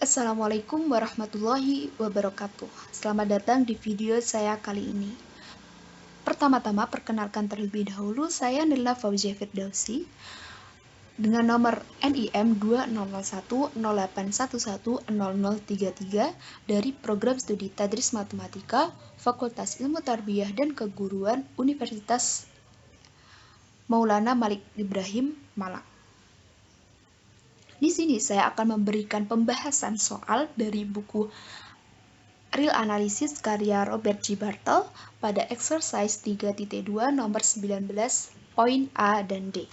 Assalamualaikum warahmatullahi wabarakatuh. Selamat datang di video saya kali ini. Pertama-tama perkenalkan terlebih dahulu, saya Nilna Fauzia Firdausi dengan nomor NIM 201108110033 dari Program Studi Tadris Matematika Fakultas Ilmu Tarbiyah dan Keguruan Universitas Maulana Malik Ibrahim, Malang. Di sini saya akan memberikan pembahasan soal dari buku Real Analysis karya Robert G. Bartle pada exercise 3.2 nomor 19 poin A dan D.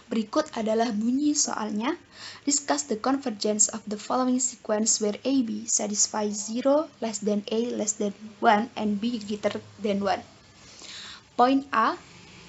Berikut adalah bunyi soalnya. Discuss the convergence of the following sequence where AB satisfies 0 less than A less than 1 and B greater than 1. Poin A,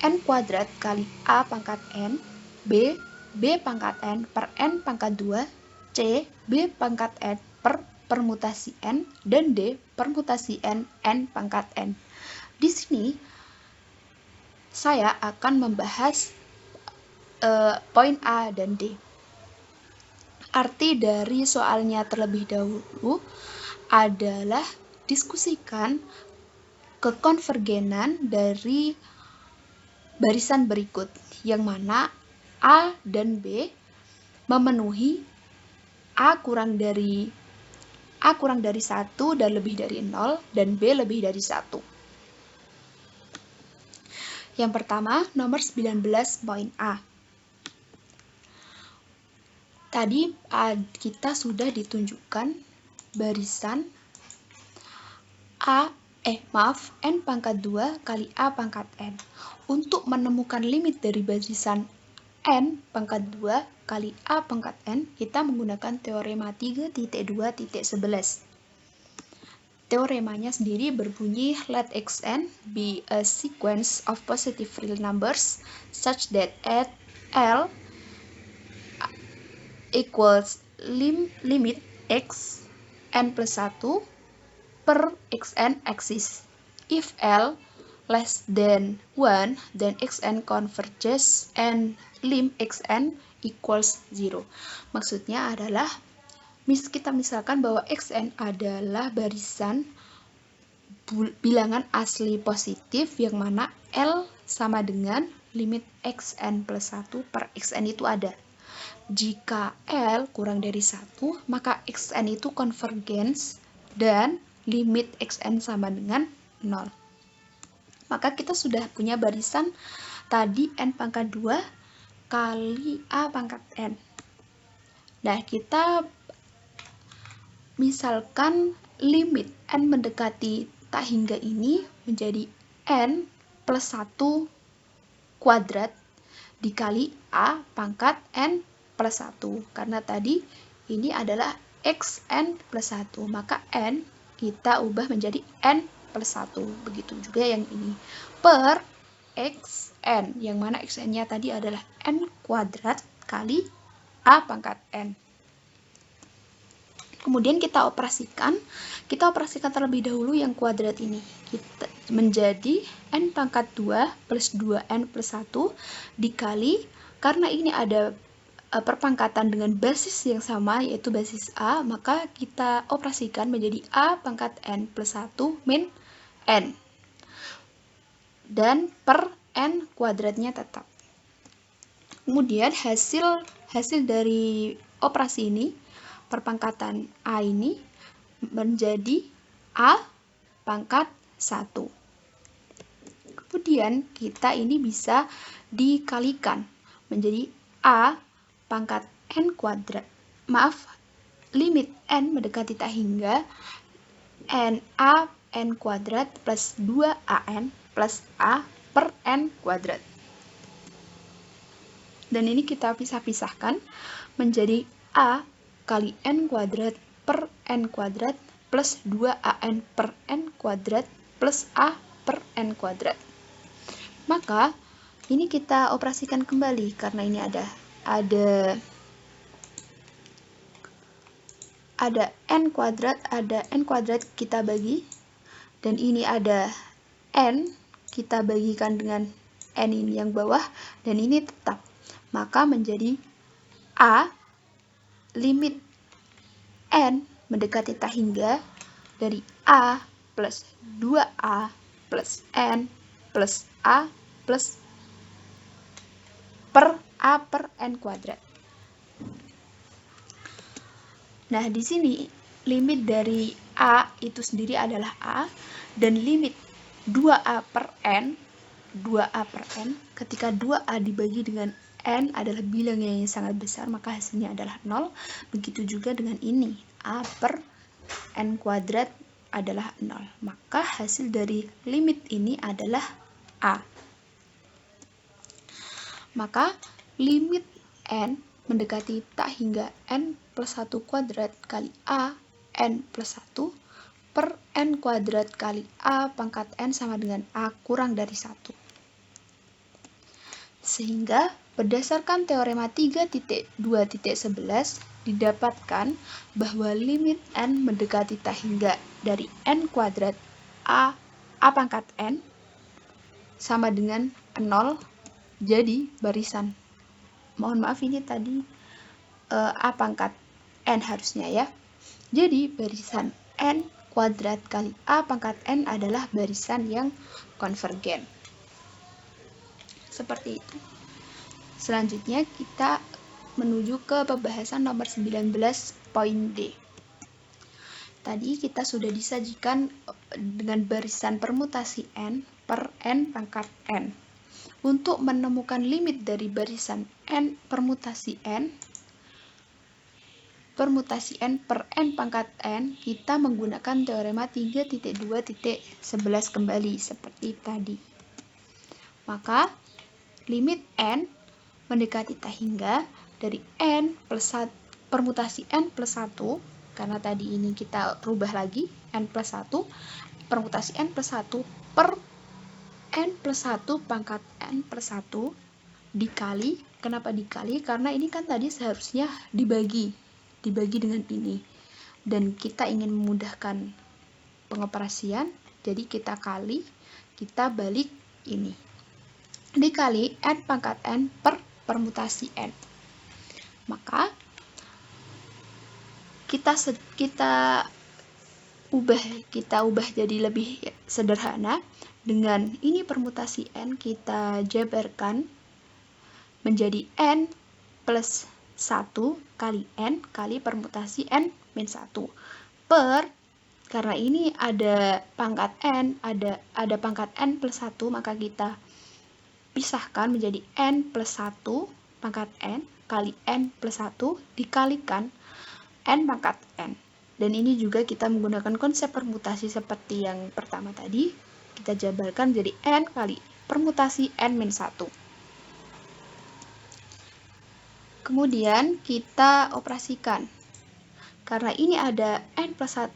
n kuadrat kali A pangkat n, B, B pangkat n per n pangkat 2, C, B pangkat n per permutasi n, dan D, permutasi n pangkat n. Di sini, saya akan membahas poin A dan D. Arti dari soalnya terlebih dahulu adalah diskusikan kekonvergenan dari barisan berikut, yang mana A dan B memenuhi A kurang dari 1 dan lebih dari 0, dan B lebih dari 1. Yang pertama, nomor 19 poin A. Tadi kita sudah ditunjukkan barisan n pangkat 2 kali A pangkat n. Untuk menemukan limit dari barisan n pangkat 2 kali A pangkat n, kita menggunakan teorema 3.2.11. Teoremanya sendiri berbunyi, let xn be a sequence of positive real numbers such that at L equals limit x n plus 1 per xn axis. If L less than 1, then xn converges and lim xn equals 0. Maksudnya adalah, kita misalkan bahwa xn adalah barisan bilangan asli positif yang mana L sama dengan limit xn plus 1 per xn itu ada. Jika L kurang dari 1, maka xn itu convergence dan limit xn sama dengan 0. Maka kita sudah punya barisan tadi n pangkat 2 kali A pangkat n. Nah, kita misalkan limit n mendekati tak hingga ini menjadi n plus 1 kuadrat dikali A pangkat n plus 1. Karena tadi ini adalah xn plus 1, maka n kita ubah menjadi n plus 1. Begitu juga yang ini. Per xn, yang mana xn-nya tadi adalah n kuadrat kali A pangkat n. Kemudian kita operasikan terlebih dahulu yang kuadrat ini. Kita menjadi n pangkat 2 plus 2n plus 1 dikali, karena ini ada perpangkatan dengan basis yang sama, yaitu basis A, maka kita operasikan menjadi A pangkat n plus 1 min n. Dan per n kuadratnya tetap. Kemudian hasil dari operasi ini, perpangkatan A ini menjadi A pangkat 1. Kemudian kita ini bisa dikalikan menjadi A pangkat n kuadrat. Limit n mendekati tak hingga n A n kuadrat plus 2an plus A per n kuadrat. Dan ini kita pisah-pisahkan menjadi A kali n kuadrat per n kuadrat plus 2an per n kuadrat plus A per n kuadrat. Maka ini kita operasikan kembali, karena ini ada n kuadrat kita bagi, dan ini ada n kita bagikan dengan n ini yang bawah, dan ini tetap. Maka menjadi A limit n mendekati tak hingga dari a plus 2a plus n plus a plus per a per n kuadrat. Nah, di sini limit dari a itu sendiri adalah a, dan limit 2a per n, ketika 2a dibagi dengan n adalah bilangan yang sangat besar, maka hasilnya adalah 0. Begitu juga dengan ini, a per n kuadrat adalah 0. Maka hasil dari limit ini adalah a. Maka limit n mendekati tak hingga n plus 1 kuadrat kali a n plus 1 per n kuadrat kali a pangkat n sama dengan a kurang dari 1. Sehingga berdasarkan teorema 3.2.11 didapatkan bahwa limit n mendekati tak hingga dari n kuadrat a pangkat n sama dengan 0. Jadi barisan, mohon maaf ini tadi a pangkat n harusnya ya. Jadi barisan n kuadrat kali a pangkat n adalah barisan yang konvergen. Seperti itu. Selanjutnya kita menuju ke pembahasan nomor 19 poin D. Tadi kita sudah disajikan dengan barisan permutasi n per n pangkat n. Untuk menemukan limit dari barisan n permutasi n per n pangkat n, kita menggunakan teorema 3.2.11 kembali seperti tadi. Maka limit n mendekati tak hingga dari n plus 1, permutasi n plus 1, karena tadi ini kita rubah lagi, n plus 1, permutasi n plus 1 per n plus 1 pangkat n plus 1 dikali, kenapa dikali? Karena ini kan tadi seharusnya dibagi dengan ini. Dan kita ingin memudahkan pengoperasian, jadi kita kali, kita balik ini. Dikali n pangkat n per permutasi n. Maka kita ubah jadi lebih sederhana. Dengan ini permutasi n kita jabarkan menjadi n plus 1 kali n kali permutasi n min 1 per, karena ini ada pangkat n, ada pangkat n plus 1, maka kita pisahkan menjadi n plus 1 pangkat n kali n plus 1 dikalikan n pangkat n. Dan ini juga kita menggunakan konsep permutasi seperti yang pertama tadi. Kita jabarkan jadi n kali permutasi n min 1. Kemudian kita operasikan. Karena ini ada n plus 1,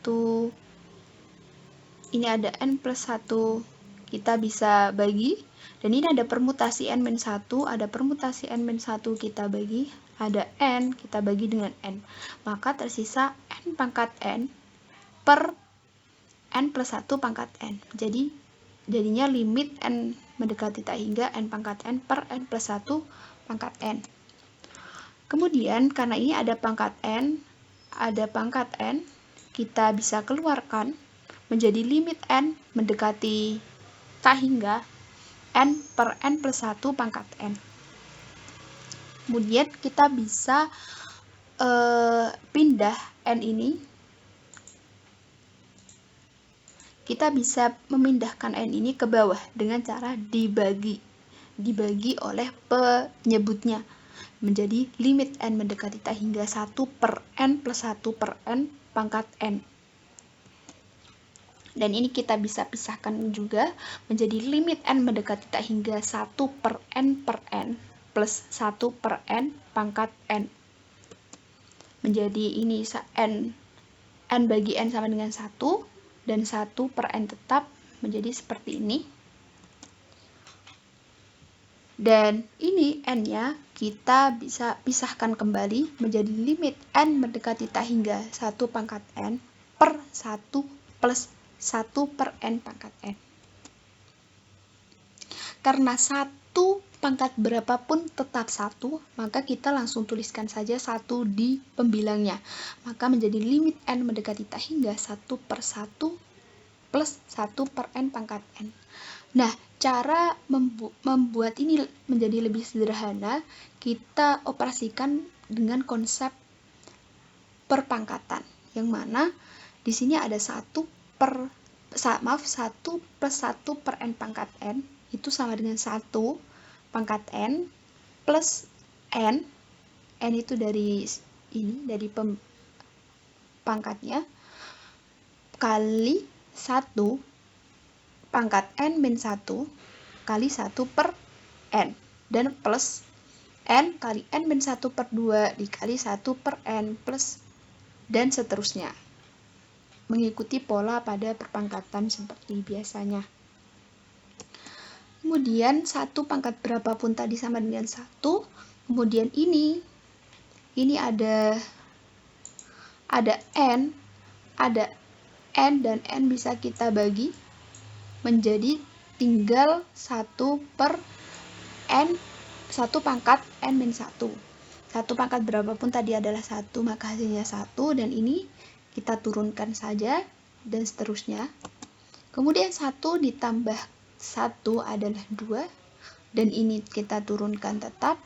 ini ada n plus 1, kita bisa bagi. Dan ini ada permutasi n min 1, ada permutasi n min 1, kita bagi. Ada n, kita bagi dengan n. Maka tersisa n pangkat n per n plus 1 pangkat n. Jadinya limit n mendekati tak hingga n pangkat n per n plus 1 pangkat n. Kemudian karena ini ada pangkat n, kita bisa keluarkan menjadi limit n mendekati tak hingga n per n plus 1 pangkat n. Kemudian kita bisa pindah n ini. Kita bisa memindahkan n ini ke bawah dengan cara dibagi oleh penyebutnya menjadi limit n mendekati tak hingga 1 per n plus 1 per n pangkat n. Dan ini kita bisa pisahkan juga menjadi limit n mendekati tak hingga 1 per n plus 1 per n pangkat n. Menjadi ini n bagi n sama dengan 1, dan 1 per n tetap menjadi seperti ini. Dan ini n-nya kita bisa pisahkan kembali menjadi limit n mendekati tak hingga 1 pangkat n per 1 plus 1 per n pangkat n. Karena 1 pangkat berapapun tetap 1, maka kita langsung tuliskan saja 1 di pembilangnya. Maka menjadi limit n mendekati tak hingga 1/1 plus 1 per n pangkat n. Nah, cara membuat ini menjadi lebih sederhana, kita operasikan dengan konsep perpangkatan, yang mana di sini ada 1 plus 1 per n pangkat n, itu sama dengan 1 pangkat n plus n itu dari pangkatnya, kali 1 pangkat n min 1 kali 1 per n, dan plus n kali n min 1 per 2 dikali 1 per n plus, dan seterusnya, mengikuti pola pada perpangkatan seperti biasanya. Kemudian 1 pangkat berapapun tadi sama dengan 1, kemudian ini ada n dan n bisa kita bagi menjadi tinggal 1 per n, 1 pangkat n min 1. 1 pangkat berapapun tadi adalah 1, maka hasilnya 1, dan ini kita turunkan saja, dan seterusnya. Kemudian 1 ditambah 1 adalah 2, dan ini kita turunkan tetap.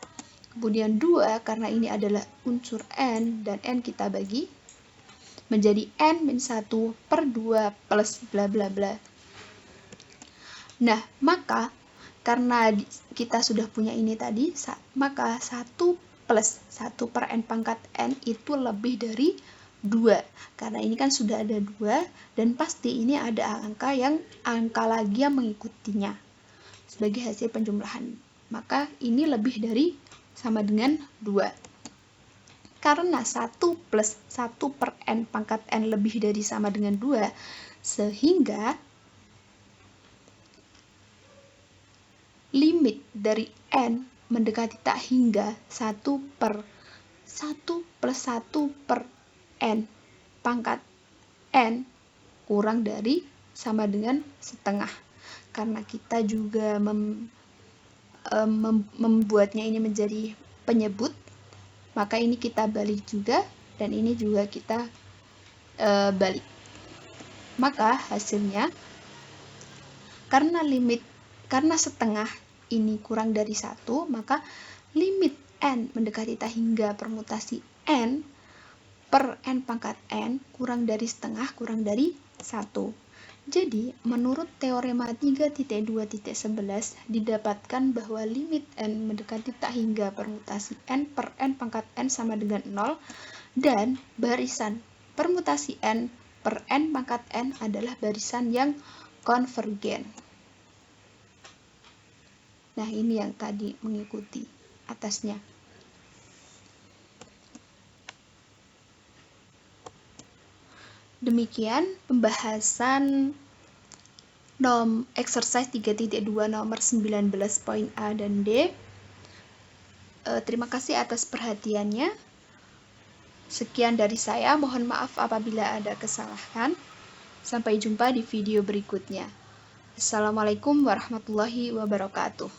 Kemudian 2, karena ini adalah unsur n, dan n kita bagi menjadi n min 1 per 2 plus bla bla bla. Nah, maka karena kita sudah punya ini tadi, maka 1 plus 1 per n pangkat n itu lebih dari 2. Karena ini kan sudah ada 2, dan pasti ini ada angka lagi yang mengikutinya sebagai hasil penjumlahan. Maka ini lebih dari sama dengan 2. Karena 1 plus 1 per n pangkat n lebih dari sama dengan 2, sehingga limit dari n mendekati tak hingga 1 plus 1 per n pangkat n kurang dari sama dengan setengah. Karena kita juga membuatnya ini menjadi penyebut, maka ini kita balik juga, dan ini juga kita balik. Maka hasilnya, karena setengah ini kurang dari 1, maka limit n mendekati tak hingga permutasi n per n pangkat n kurang dari setengah kurang dari 1. Jadi, menurut teorema 3.2.11 didapatkan bahwa limit n mendekati tak hingga permutasi n per n pangkat n sama dengan 0, dan barisan permutasi n per n pangkat n adalah barisan yang konvergen. Nah, ini yang tadi mengikuti atasnya. Demikian pembahasan exercise 3.2 nomor 19 poin A dan D. Terima kasih atas perhatiannya. Sekian dari saya, mohon maaf apabila ada kesalahan. Sampai jumpa di video berikutnya. Assalamualaikum warahmatullahi wabarakatuh.